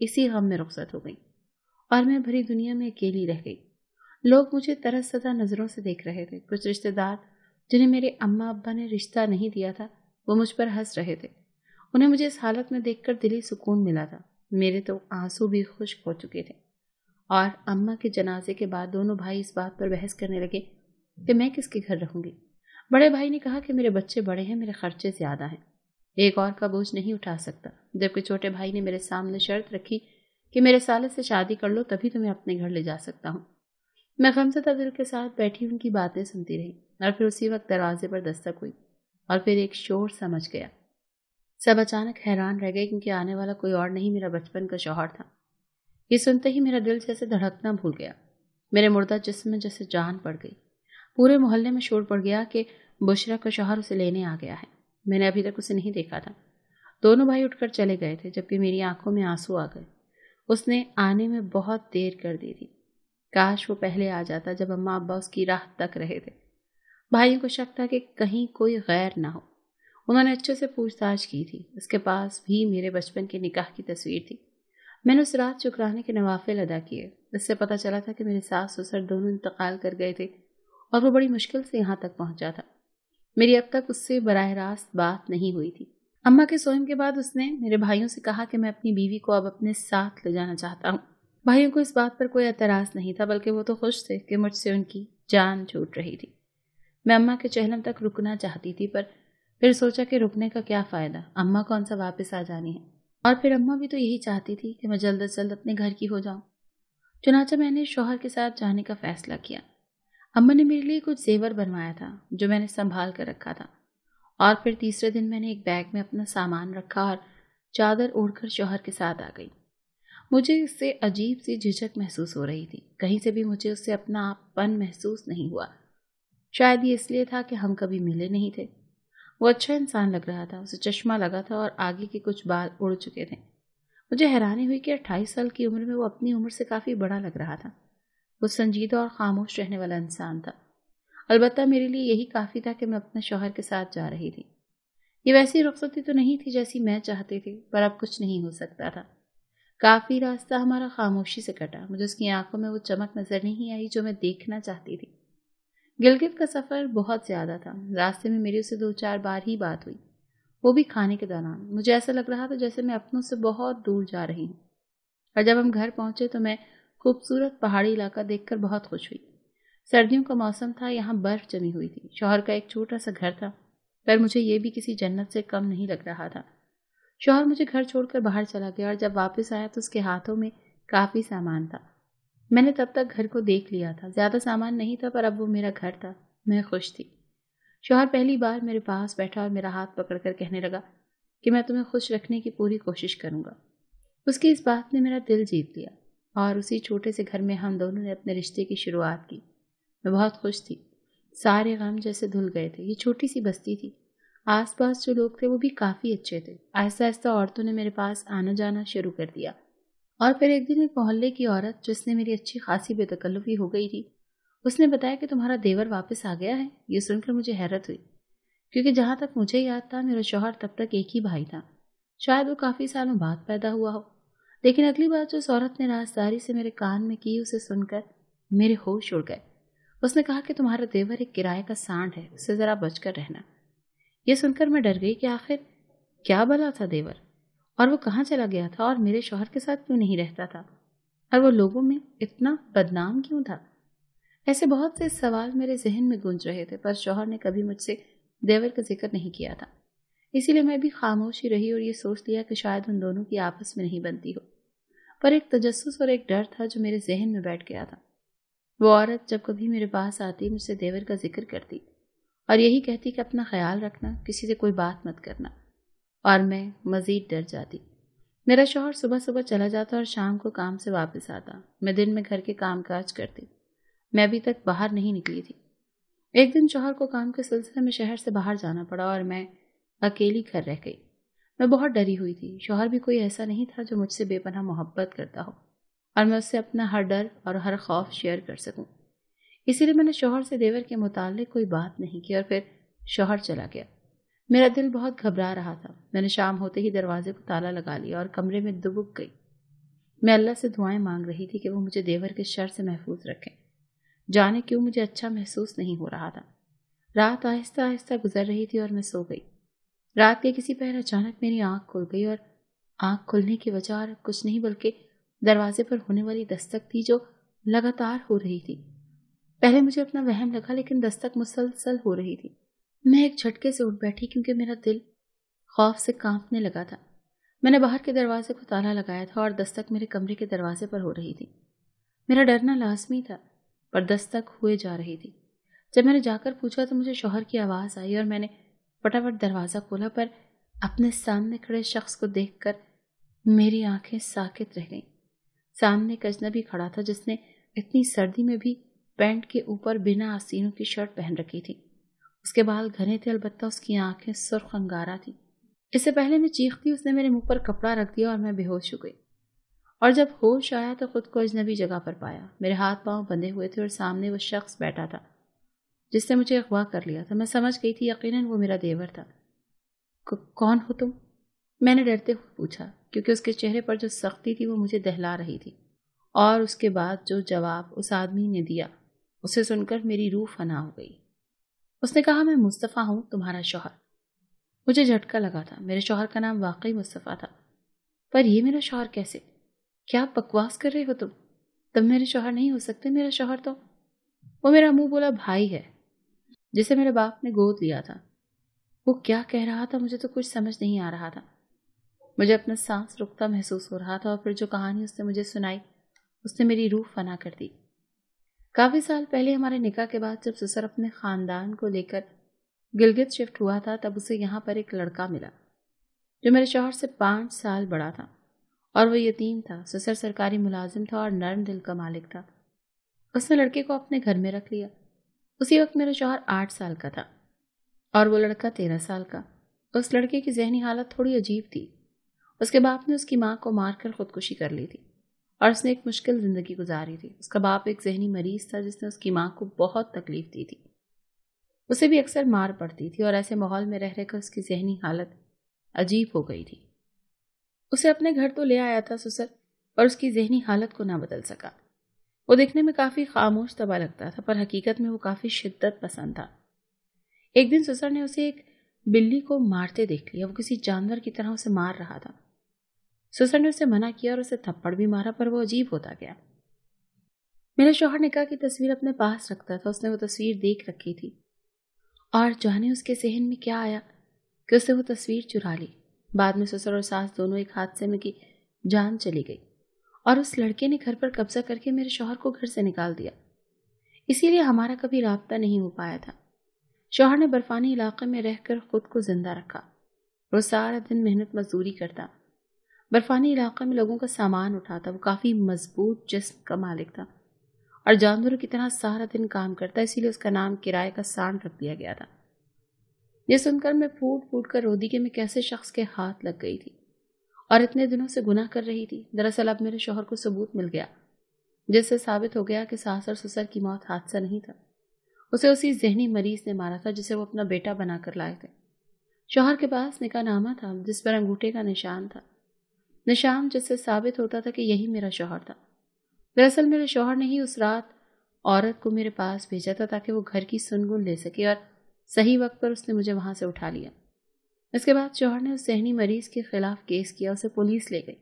اسی غم میں رخصت ہو گئی اور میں بھری دنیا میں اکیلی رہ گئی۔ لوگ مجھے طرز زدہ نظروں سے دیکھ رہے تھے۔ کچھ رشتہ دار جنہیں میرے اماں ابا نے رشتہ نہیں دیا تھا وہ مجھ پر ہنس رہے تھے۔ انہیں مجھے اس حالت میں دیکھ کر دلی سکون ملا تھا۔ میرے تو آنسو بھی خشک ہو چکے تھے اور اماں کے جنازے کے بعد دونوں بھائی اس بات پر بحث کرنے لگے کہ میں کس کے گھر رہوں گی۔ بڑے بھائی نے کہا کہ میرے بچے بڑے ہیں، میرے خرچے زیادہ ہیں، ایک اور کا بوجھ نہیں اٹھا سکتا، جبکہ چھوٹے بھائی نے میرے سامنے شرط رکھی کہ میرے سالے سے شادی کر لو تبھی تمہیں اپنے گھر لے جا سکتا ہوں۔ میں غمزدہ دل کے ساتھ بیٹھی ان کی باتیں سنتی رہی اور پھر اسی وقت دروازے پر دستک ہوئی اور پھر ایک شور سمجھ گیا۔ سب اچانک حیران رہ گئے کیونکہ آنے والا کوئی اور نہیں، میرا بچپن کا شوہر تھا۔ یہ سنتے ہی میرا دل جیسے دھڑکنا بھول گیا، میرے مردہ جسم میں جیسے جان پڑ گئی۔ پورے محلے میں شور پڑ گیا کہ بشرا کا شوہر اسے لینے آ گیا ہے۔ میں نے ابھی تک اسے نہیں دیکھا تھا۔ دونوں بھائی اٹھ کر چلے گئے تھے جبکہ میری آنکھوں میں آنسو آ گئے۔ اس نے آنے میں بہت دیر کر دی تھی۔ کاش وہ پہلے آ جاتا جب اماں ابا اس کی راہ تک رہے تھے۔ بھائیوں کو شک تھا کہ کہیں کوئی غیر نہ ہو۔ انہوں نے اچھے سے پوچھ تاچھ کی تھی۔ اس کے پاس بھی میرے بچپن کے نکاح کی تصویر تھی۔ میں نے اس رات شکرانے کے نوافل ادا کیے۔ اس سے پتہ چلا تھا کہ میرے ساس سسر دونوں انتقال کر گئے تھے اور وہ بڑی مشکل سے یہاں تک پہنچا تھا۔ میری اب تک اس سے براہ راست بات نہیں ہوئی تھی۔ اماں کے سوئم کے بعد اس نے میرے بھائیوں سے کہا کہ میں اپنی بیوی کو اب اپنے ساتھ لے جانا چاہتا ہوں۔ بھائیوں کو اس بات پر کوئی اعتراض نہیں تھا، بلکہ وہ تو خوش تھے کہ مجھ سے ان کی جان چھوٹ رہی تھی۔ میں اماں کے چہلم تک رکنا چاہتی تھی، پر پھر سوچا کہ رکنے کا کیا فائدہ، اماں کون سا واپس آ جانی ہے، اور پھر اماں بھی تو یہی چاہتی تھی کہ میں جلد از جلد اپنے گھر کی ہو جاؤں۔ چنانچہ میں نے شوہر کے ساتھ جانے کا فیصلہ کیا۔ اماں نے میرے لیے کچھ زیور بنوایا تھا جو میں نے سنبھال کر رکھا تھا، اور پھر تیسرے دن میں نے ایک بیگ میں اپنا سامان رکھا اور چادر اوڑھ کر شوہر کے ساتھ آ گئی۔ مجھے اس سے عجیب سی جھجک محسوس ہو رہی تھی۔ کہیں سے بھی مجھے اس سے اپنا آپ پن محسوس نہیں ہوا۔ شاید یہ اس لیے تھا کہ ہم کبھی ملے نہیں تھے۔ وہ اچھا انسان لگ رہا تھا، اسے چشمہ لگا تھا اور آگے کے کچھ بال اڑ چکے تھے۔ مجھے حیرانی ہوئی کہ 28 سال کی عمر میں وہ اپنی عمر سے کافی بڑا لگ رہا تھا۔ وہ سنجیدہ اور خاموش رہنے والا انسان تھا۔ البتہ میرے لیے یہی کافی تھا کہ میں اپنے شوہر کے ساتھ جا رہی تھی۔ یہ ویسی رخصتی تو نہیں تھی جیسی میں چاہتی تھی، پر اب کچھ نہیں ہو سکتا تھا۔ کافی راستہ ہمارا خاموشی سے کٹا۔ مجھے اس کی آنکھوں میں وہ چمک نظر نہیں آئی جو میں دیکھنا چاہتی تھی۔ گلگت کا سفر بہت زیادہ تھا۔ راستے میں میری اسے 2-4 بار ہی بات ہوئی، وہ بھی کھانے کے دوران۔ مجھے ایسا لگ رہا تھا جیسے میں اپنوں سے بہت دور جا رہی ہوں۔ اور جب ہم گھر پہنچے تو میں خوبصورت پہاڑی علاقہ دیکھ کر بہت خوش ہوئی۔ سردیوں کا موسم تھا، یہاں برف جمی ہوئی تھی۔ شوہر کا ایک چھوٹا سا گھر تھا، پر مجھے یہ بھی کسی جنت سے کم نہیں لگ رہا تھا۔ شوہر مجھے گھر چھوڑ کر باہر چلا گیا اور جب واپس آیا تو اس کے ہاتھوں میں کافی سامان تھا۔ میں نے تب تک گھر کو دیکھ لیا تھا، زیادہ سامان نہیں تھا، پر اب وہ میرا گھر تھا۔ میں خوش تھی۔ شوہر پہلی بار میرے پاس بیٹھا اور میرا ہاتھ پکڑ کر کہنے لگا کہ میں تمہیں خوش رکھنے کی پوری کوشش کروں گا۔ اس کی اس بات نے میرا دل جیت لیا اور اسی چھوٹے سے گھر میں ہم دونوں نے اپنے رشتے کی شروعات کی۔ میں بہت خوش تھی، سارے غم جیسے دھل گئے تھے۔ یہ چھوٹی سی بستی تھی، آس پاس جو لوگ تھے وہ بھی کافی اچھے تھے۔ آہستہ آہستہ عورتوں نے میرے پاس آنا جانا شروع کر دیا، اور پھر ایک دن ایک محلے کی عورت جس نے میری اچھی خاصی بے تکلفی ہو گئی تھی، اس نے بتایا کہ تمہارا دیور واپس آ گیا ہے۔ یہ سن کر مجھے حیرت ہوئی، کیونکہ جہاں تک مجھے یاد تھا میرا شوہر تب تک ایک ہی بھائی تھا، شاید وہ کافی سالوں بعد پیدا ہوا ہو۔ لیکن اگلی بات جو اس عورت نے رازداری سے میرے کان میں کی، اسے سن کر میرے ہوش اڑ گئے۔ اس نے کہا کہ تمہارا دیور ایک کرائے کا سانڈ ہے، اس سے ذرا بچ کر رہنا۔ یہ سن کر میں ڈر گئی کہ آخر کیا بلا تھا دیور، اور وہ کہاں چلا گیا تھا، اور میرے شوہر کے ساتھ کیوں نہیں رہتا تھا، اور وہ لوگوں میں اتنا بدنام کیوں تھا۔ ایسے بہت سے سوال میرے ذہن میں گونج رہے تھے، پر شوہر نے کبھی مجھ سے دیور کا ذکر نہیں کیا تھا، اسی لیے میں بھی خاموش ہی رہی اور یہ سوچ لیا کہ شاید ان دونوں کی آپس میں نہیں بنتی ہو۔ پر ایک تجسس اور ایک ڈر تھا جو میرے ذہن میں بیٹھ گیا تھا۔ وہ عورت جب کبھی میرے پاس آتی مجھ سے دیور کا ذکر کرتی اور یہی کہتی کہ اپنا خیال رکھنا، کسی سے کوئی بات مت کرنا، اور میں مزید ڈر جاتی۔ میرا شوہر صبح صبح چلا جاتا اور شام کو کام سے واپس آتا۔ میں دن میں گھر کے کام کاج کرتی۔ میں ابھی تک باہر نہیں نکلی تھی۔ ایک دن شوہر کو کام کے سلسلے میں شہر سے باہر جانا پڑا اور میں اکیلی گھر رہ گئی۔ میں بہت ڈری ہوئی تھی۔ شوہر بھی کوئی ایسا نہیں تھا جو مجھ سے بے پناہ محبت کرتا ہو اور میں اس سے اپنا ہر ڈر اور ہر خوف شیئر کر سکوں۔ اسی لیے میں نے شوہر سے دیور کے متعلق کوئی بات نہیں کی اور پھر شوہر چلا گیا۔ میرا دل بہت گھبرا رہا تھا۔ میں نے شام ہوتے ہی دروازے کو تالا لگا لیا اور کمرے میں دبک گئی۔ میں اللہ سے دعائیں مانگ رہی تھی کہ وہ مجھے دیور کے شر سے محفوظ رکھیں۔ جانے کیوں مجھے اچھا محسوس نہیں ہو رہا تھا۔ رات آہستہ آہستہ گزر رہی تھی اور میں سو گئی۔ رات کے کسی پہر اچانک میری آنکھ کھل گئی، اور آنکھ کھلنے کی وجہ اور کچھ نہیں بلکہ دروازے پر ہونے والی دستک تھی جو لگاتار ہو رہی تھی۔ پہلے مجھے اپنا وہم لگا، لیکن دستک مسلسل ہو رہی تھی۔ میں ایک جھٹکے سے اٹھ بیٹھی کیونکہ میرا دل خوف سے کانپنے لگا تھا۔ میں نے باہر کے دروازے کو تالا لگایا تھا اور دستک میرے کمرے کے دروازے پر ہو رہی تھی۔ میرا ڈرنا لازمی تھا، پر دستک ہوئے جا رہی تھی۔ جب میں نے جا کر پوچھا تو مجھے شوہر کی آواز آئی اور میں نے فٹافٹ دروازہ کھولا، پر اپنے سامنے کھڑے شخص کو دیکھ کر میری آنکھیں ساکت رہ گئیں۔ سامنے ایک اجنبی کھڑا تھا جس نے اتنی سردی میں بھی پینٹ کے اوپر بنا آستینوں کی شرٹ پہن رکھی تھی۔ اس کے بال گھنے تھے، البتہ اس کی آنکھیں سرخ انگارہ تھی۔ اس سے پہلے میں چیختی اس نے میرے منہ پر کپڑا رکھ دیا اور میں بے ہوش ہو گئی، اور جب ہوش آیا تو خود کو اجنبی جگہ پر پایا۔ میرے ہاتھ پاؤں بندھے ہوئے تھے اور سامنے وہ شخص بیٹھا تھا جس نے مجھے اغوا کر لیا تھا۔ میں سمجھ گئی تھی یقیناً وہ میرا دیور تھا۔ کون ہو تم؟ میں نے ڈرتے ہوئے پوچھا، کیونکہ اس کے چہرے پر جو سختی تھی وہ مجھے دہلا رہی تھی، اور اس کے بعد جو جواب اس آدمی نے دیا اسے سن کر میری روح فنا ہو گئی۔ اس نے کہا، میں مصطفیٰ ہوں، تمہارا شوہر۔ مجھے جھٹکا لگا تھا، میرے شوہر کا نام واقعی مصطفیٰ تھا، پر یہ میرا شوہر کیسے؟ کیا بکواس کر رہے ہو تم میرے شوہر نہیں ہو سکتے۔ میرا شوہر تو وہ میرا منہ بولا بھائی ہے جسے میرے باپ نے گود لیا تھا۔ وہ کیا کہہ رہا تھا مجھے تو کچھ سمجھ نہیں آ رہا تھا۔ مجھے اپنا سانس رکتا محسوس ہو رہا تھا، اور پھر جو کہانی اس نے مجھے سنائی اس نے میری روح فنا کر دی۔ کافی سال پہلے ہمارے نکاح کے بعد جب سسر اپنے خاندان کو لے کر گلگت شفٹ ہوا تھا، تب اسے یہاں پر ایک لڑکا ملا جو میرے شوہر سے 5 سال بڑا تھا، اور وہ یتیم تھا۔ سسر سرکاری ملازم تھا اور نرم دل کا مالک تھا۔ اس نے لڑکے کو اپنے گھر میں رکھ لیا۔ اسی وقت میرا شوہر 8 سال کا تھا اور وہ لڑکا 13 سال کا۔ اس لڑکے کی ذہنی حالت تھوڑی عجیب تھی۔ اس کے باپ نے اس کی ماں کو مار کر خودکشی کر لی تھی، اور اس نے ایک مشکل زندگی گزاری تھی۔ اس کا باپ ایک ذہنی مریض تھا جس نے اس کی ماں کو بہت تکلیف دی تھی۔ اسے بھی اکثر مار پڑتی تھی، اور ایسے ماحول میں رہ کر اس کی ذہنی حالت عجیب ہو گئی تھی۔ اسے اپنے گھر تو لے آیا تھا سسر، پر اس کی ذہنی حالت کو نہ بدل سکا۔ وہ دیکھنے میں کافی خاموش طبع لگتا تھا، پر حقیقت میں وہ کافی شدت پسند تھا۔ ایک دن سسر نے اسے ایک بلی کو مارتے دیکھ لیا۔ وہ کسی جانور کی طرح اسے مار رہا تھا۔ سسر نے اسے منع کیا اور اسے تھپڑ بھی مارا، پر وہ عجیب ہوتا گیا۔ میرے شوہر نے کہا کہ تصویر اپنے پاس رکھتا تھا۔ اس نے وہ تصویر دیکھ رکھی تھی، اور جانے اس کے ذہن میں کیا آیا کہ اس نے وہ تصویر چرا لی۔ بعد میں سسر اور ساس دونوں ایک حادثے میں کی جان چلی گئی، اور اس لڑکے نے گھر پر قبضہ کر کے میرے شوہر کو گھر سے نکال دیا۔ اسی لیے ہمارا کبھی رابطہ نہیں ہو پایا تھا۔ شوہر نے برفانی علاقے میں رہ کر خود کو زندہ رکھا۔ وہ سارا دن محنت مزدوری کرتا، برفانی علاقے میں لوگوں کا سامان اٹھاتا۔ وہ کافی مضبوط جسم کا مالک تھا اور جانوروں کی طرح سارا دن کام کرتا، اسی لیے اس کا نام کرائے کا سانڈ رکھ دیا گیا تھا۔ یہ سن کر میں پھوٹ پھوٹ کر رو دی کہ میں کیسے شخص کے ہاتھ لگ گئی تھی اور اتنے دنوں سے گناہ کر رہی تھی۔ دراصل اب میرے شوہر کو ثبوت مل گیا جس سے ثابت ہو گیا کہ ساس اور سسر کی موت حادثہ نہیں تھا۔ اسے اسی ذہنی مریض نے مارا تھا جسے وہ اپنا بیٹا بنا کر لائے تھے۔ شوہر کے پاس نکاح نامہ تھا جس پر انگوٹھے کا نشان تھا، نشان جس سے ثابت ہوتا تھا کہ یہی میرا شوہر تھا۔ دراصل میرے شوہر نے ہی اس رات عورت کو میرے پاس بھیجا تھا تاکہ وہ گھر کی سنگن لے سکے، اور صحیح وقت پر اس نے مجھے وہاں سے اٹھا لیا۔ اس کے بعد شوہر نے اس ذہنی مریض کے خلاف کیس کیا، اسے پولیس لے گئی،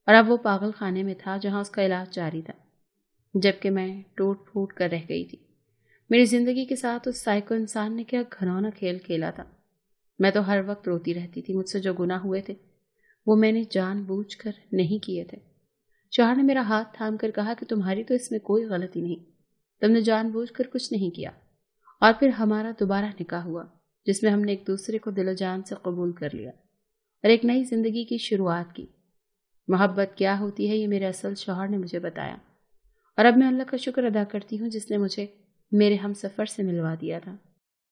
اور اب وہ پاگل خانے میں تھا جہاں اس کا علاج جاری تھا، جبکہ میں ٹوٹ پھوٹ کر رہ گئی تھی۔ میری زندگی کے ساتھ اس سائیکو انسان نے کیا گھنونا کھیل کھیلا تھا۔ میں تو ہر وقت روتی رہتی تھی۔ مجھ سے جو گناہ ہوئے تھے وہ میں نے جان بوجھ کر نہیں کیے تھے۔ شوہر نے میرا ہاتھ تھام کر کہا کہ تمہاری تو اس میں کوئی غلطی نہیں، تم نے جان بوجھ کر کچھ نہیں کیا۔ اور پھر ہمارا دوبارہ نکاح ہوا جس میں ہم نے ایک دوسرے کو دل و جان سے قبول کر لیا اور ایک نئی زندگی کی شروعات کی۔ محبت کیا ہوتی ہے یہ میرے اصل شوہر نے مجھے بتایا، اور اب میں اللہ کا شکر ادا کرتی ہوں جس نے مجھے میرے ہم سفر سے ملوا دیا تھا۔